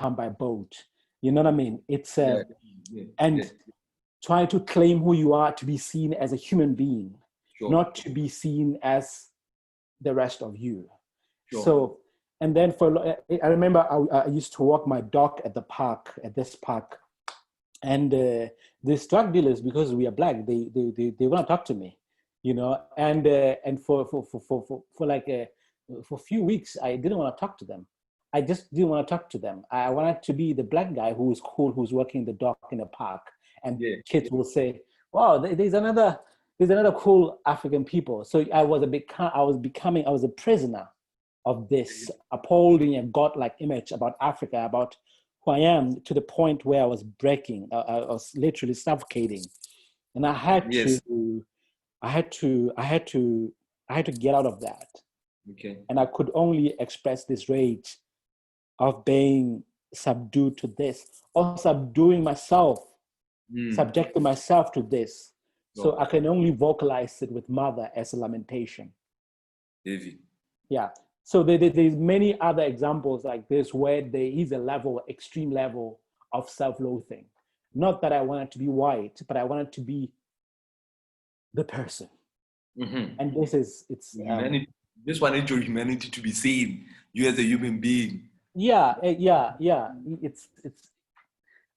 come by boat. You know what I mean? It's Yeah. try to claim who you are to be seen as a human being, not to be seen as the rest of you. So, and then I remember I used to walk my dog at this park, and these drug dealers, because we are black, they want to talk to me, you know, and for a few weeks, I didn't want to talk to them. I just didn't want to talk to them. I wanted to be the black guy who was cool, who's working the dog in a park. And kids will say, wow, there's another cool African people. So I was a prisoner of this appalling and godlike image about Africa, about who I am, to the point where I was breaking. I was literally suffocating. And I had to get out of that. Okay. And I could only express this rage of being subdued to this, or subduing myself, subjecting myself to this. So I can only vocalize it with mother as a lamentation. Heavy. Yeah. So there's many other examples like this where there is extreme level of self-loathing. Not that I wanted to be white, but I wanted to be the person. Mm-hmm. And it's humanity. Just wanted your humanity to be seen. You as a human being. Yeah. It's.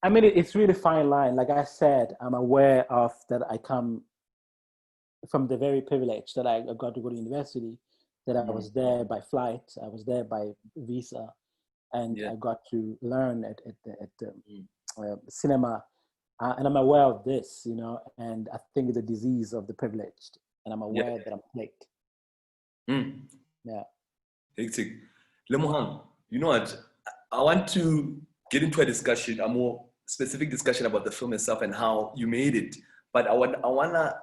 I mean, it's really fine line. Like I said, I'm aware of that. I come from the very privilege that I got to go to university, that I was there by flight, I was there by visa, and I got to learn at the cinema. And I'm aware of this, you know, and I think it's a disease of the privileged, and I'm aware that I'm plagued. Yeah. Hectic. Lemohang, you know what? I want to get into a discussion, a more specific discussion about the film itself and how you made it. But I wanna,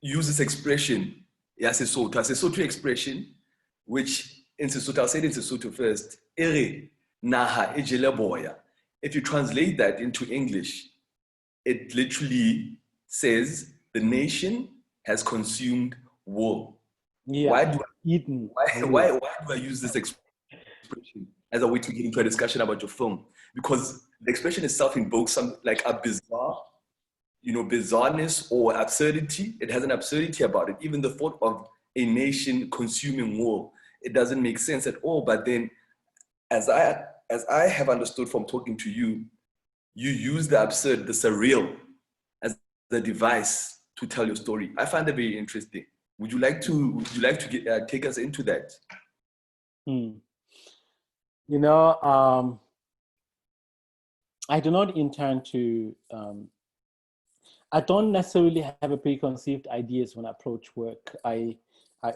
use this expression, as a Sesotho expression, which in Sesotho, I'll say it in Sesotho first. Ere naha ejele boya. If you translate that into English, it literally says the nation has consumed wool. Yeah. Why do I use this expression as a way to get into a discussion about your film? Because the expression itself invokes some like a bizarreness or absurdity. It has an absurdity about it. Even the thought of a nation consuming wool, it doesn't make sense at all. But then, as I have understood from talking to you, you use the absurd, the surreal, as the device to tell your story. I find that very interesting. Would you like to take us into that? You know, I do not intend to. I don't necessarily have a preconceived ideas when I approach work. I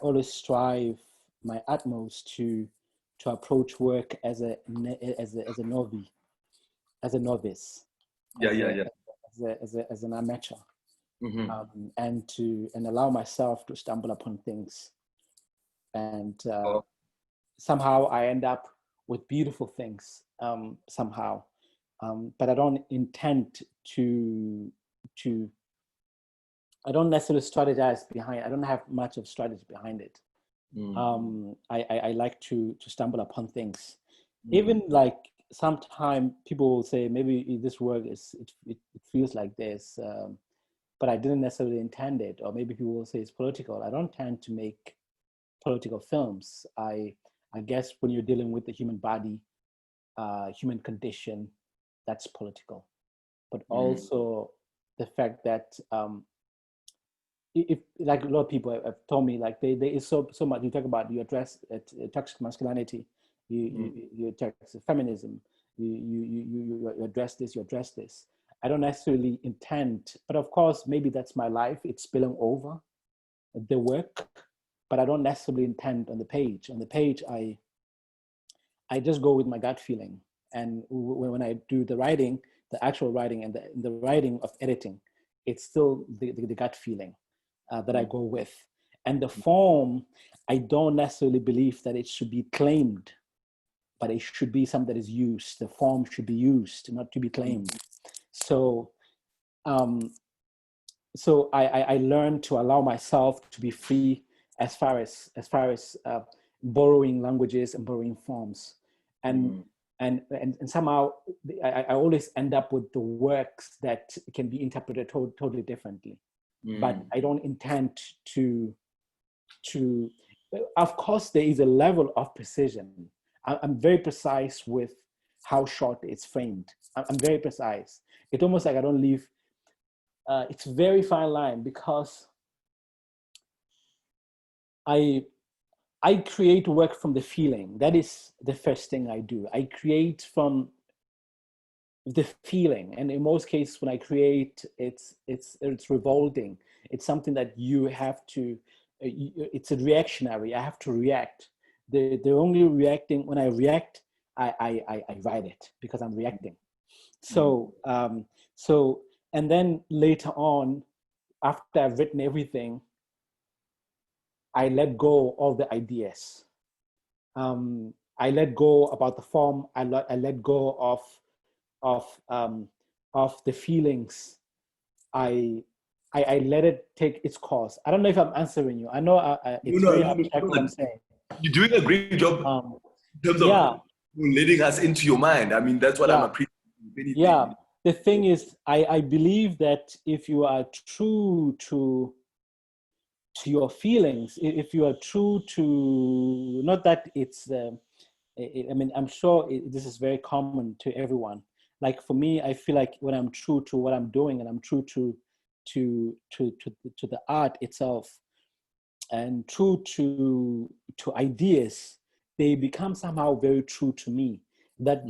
always strive my utmost to approach work as a novice, as an amateur. And allow myself to stumble upon things, and somehow I end up with beautiful things somehow, but I don't intend to. I don't necessarily strategize behind. I don't have much of strategy behind it. I like to stumble upon things, even like sometimes people will say maybe this work it feels like this. But I didn't necessarily intend it, or maybe people will say it's political. I don't tend to make political films. I guess when you're dealing with the human body, human condition, that's political. But also the fact that if like a lot of people have told me, like there is so much. You talk about, you address toxic masculinity, you address feminism, you address this, you address this. I don't necessarily intend, but of course, maybe that's my life. It's spilling over the work, but I don't necessarily intend on the page. On the page, I just go with my gut feeling. And when I do the writing, the actual writing and the writing of editing, it's still the gut feeling that I go with. And the form, I don't necessarily believe that it should be claimed, but it should be something that is used. The form should be used, not to be claimed. So, I learned to allow myself to be free as far as borrowing languages and borrowing forms. and somehow I always end up with the works that can be interpreted totally differently. But I don't intend to, of course, there is a level of precision. I'm very precise with how short it's framed. I'm very precise. It's almost like I don't leave, it's very fine line, because I create work from the feeling. That is the first thing I do. I create from the feeling, and in most cases, when I create, it's revolting. It's something that you have to. It's a reactionary. I have to react. The only reacting when I react, I write it because I'm reacting. So and then later on, after I've written everything, I let go of the ideas. I let go about the form. I let go of the feelings. I let it take its course. I don't know if I'm answering you. I know it's very abstract what I'm saying. You're doing a great job in terms of letting us into your mind. I mean, that's what I'm appreciating. Yeah, the thing is, I believe that if you are true to your feelings, if you are true to, not that it's, I mean, I'm sure this is very common to everyone. Like for me, I feel like when I'm true to what I'm doing and I'm true to the art itself and true to ideas, they become somehow very true to me. That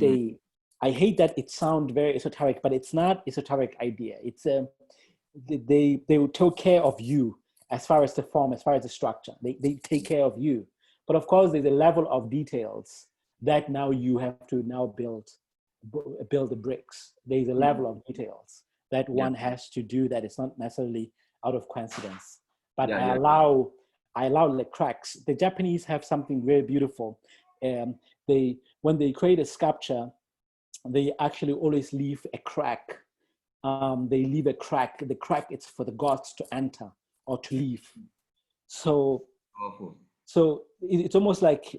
I hate that it sounds very esoteric, but it's not esoteric idea. It's they will take care of you as far as the form, as far as the structure. They take care of you. But of course, there's a level of details that now you have to now build the bricks. There's a level of details that one has to do that is not necessarily out of coincidence. But I allow the cracks. The Japanese have something very beautiful. When they create a sculpture, they actually always leave a crack. They leave a crack. The crack is for the gods to enter or to leave. So, so it's almost like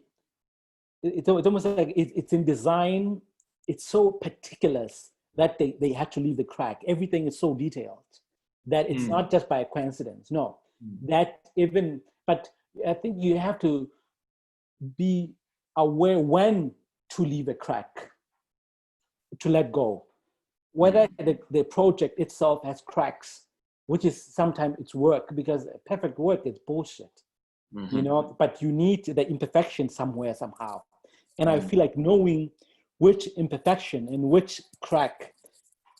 it's in design. It's so particular that they had to leave the crack. Everything is so detailed that it's not just by coincidence. No, that even. But I think you have to be aware when to leave a crack, to let go. Whether the project itself has cracks, which is sometimes it's work, because perfect work is bullshit, you know, but you need the imperfection somewhere, somehow. And I feel like knowing which imperfection and which crack,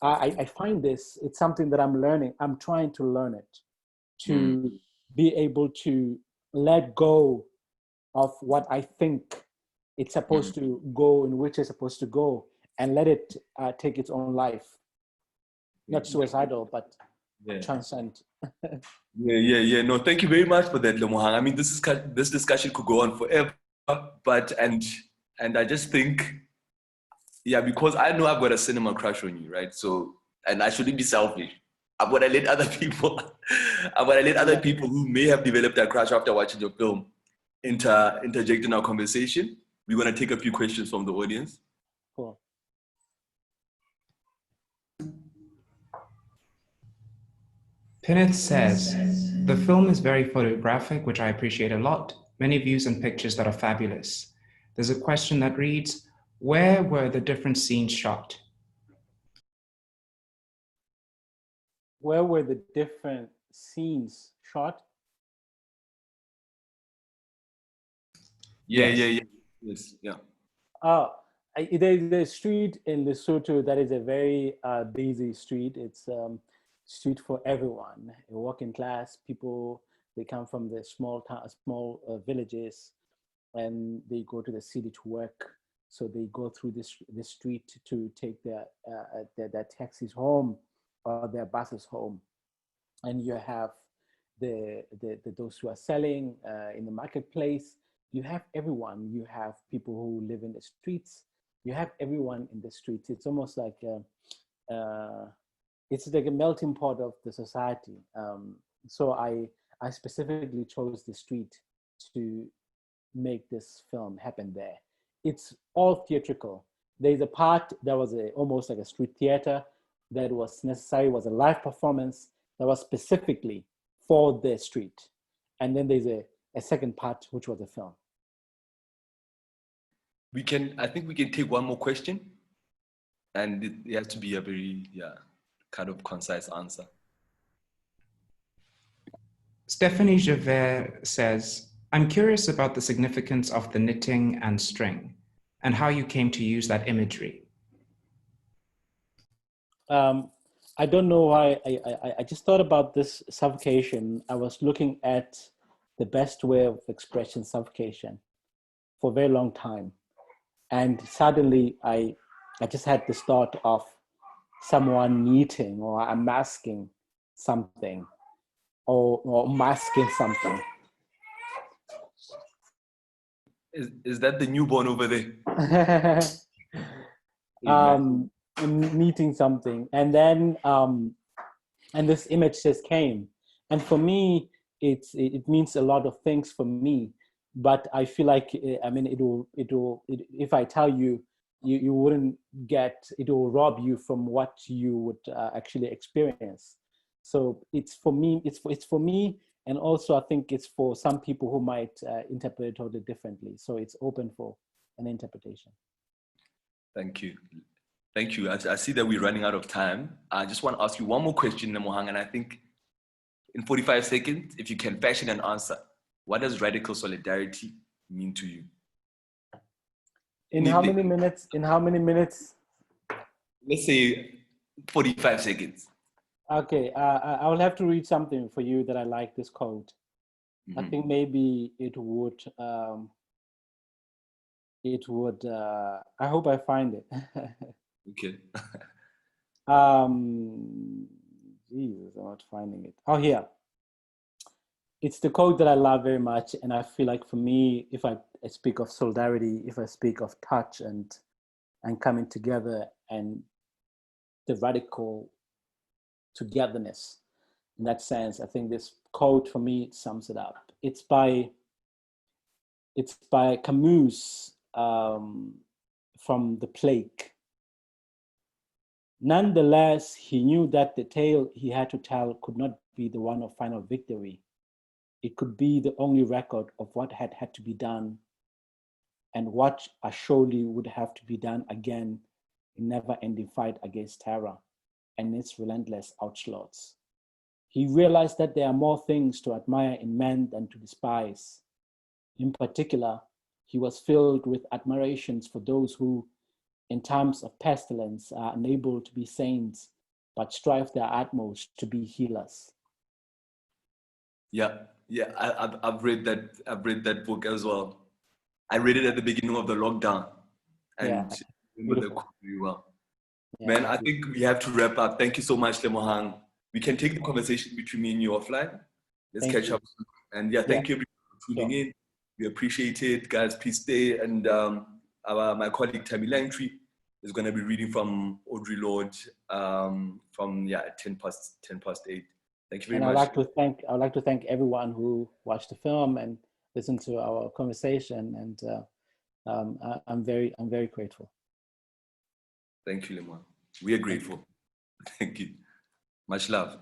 I find this, it's something that I'm learning. I'm trying to learn it, to be able to let go of what I think it's supposed to go in which it's supposed to go, and let it take its own life. Not suicidal, but transcend. No, thank you very much for that, Lemohang. I mean, this discussion could go on forever, but and I just think, because I know I've got a cinema crush on you, right? So, and I shouldn't be selfish. I'm gonna let other people, people who may have developed that crush after watching your film interject in our conversation. We're gonna take a few questions from the audience. Cool. Pinith says, the film is very photographic, which I appreciate a lot. Many views and pictures that are fabulous. There's a question that reads, where were the different scenes shot? Where were the different scenes shot? Yes. There's a street in Lesotho that is a very busy street. It's street for everyone. Working class people, they come from the small villages, and they go to the city to work. So they go through this street to take their taxis home or their buses home. And you have those who are selling in the marketplace. You have everyone. You have people who live in the streets. You have everyone in the streets. It's almost like it's like a melting pot of the society. So I specifically chose the street to make this film happen there. it's all theatrical. There's a part that was almost like a street theater that was necessary, was a live performance that was specifically for the street. And then there's a second part, which was a film. I think we can take one more question, and it has to be a very, kind of concise answer. Stephanie Javert says, I'm curious about the significance of the knitting and string and how you came to use that imagery. I don't know why. I just thought about this suffocation. I was looking at the best way of expressing suffocation for a very long time. And suddenly I just had this thought of someone knitting or unmasking something or masking something. Is that the newborn over there? Meeting something, and then and this image just came, and for me it means a lot of things for me, but I feel like I mean it will if I tell you, you wouldn't get, it will rob you from what you would actually experience. So it's for me, it's for me, and also I think it's for some people who might interpret it totally differently. So it's open for an interpretation. Thank you. Thank you. I see that we're running out of time. I just want to ask you one more question, Lemohang, and I think in 45 seconds, if you can fashion an answer, what does radical solidarity mean to you? In how many minutes? In how many minutes? Let's say 45 seconds. Okay, I will have to read something for you that I like this quote. I think maybe it would, I hope I find it. Okay. Jesus, I'm not finding it. Oh, here. It's the quote that I love very much. And I feel like for me, if I speak of solidarity, if I speak of touch and coming together and the radical togetherness, in that sense, I think this quote for me sums it up. It's by Camus, from The Plague. Nonetheless, he knew that the tale he had to tell could not be the one of final victory. It could be the only record of what had to be done and what surely would have to be done again in never-ending fight against terror and its relentless onslaughts. He realized that there are more things to admire in men than to despise. In particular, he was filled with admirations for those who, in times of pestilence, are unable to be saints, but strive their utmost to be healers. Yeah, I've read that book as well. I read it at the beginning of the lockdown, and remember the quote very well. Yeah. Man, I think we have to wrap up. Thank you so much, Lemohang. We can take the conversation between me and you offline. Let's catch up. And thank you everyone for tuning in. We appreciate it, guys. Please stay. And my colleague Tammy Langtree is going to be reading from Audre Lorde from 10 past 8. Thank you very much. I would like to thank everyone who watched the film and listened to our conversation, and I'm very grateful. Thank you, Lemohang. We are grateful. Thank you. Much love.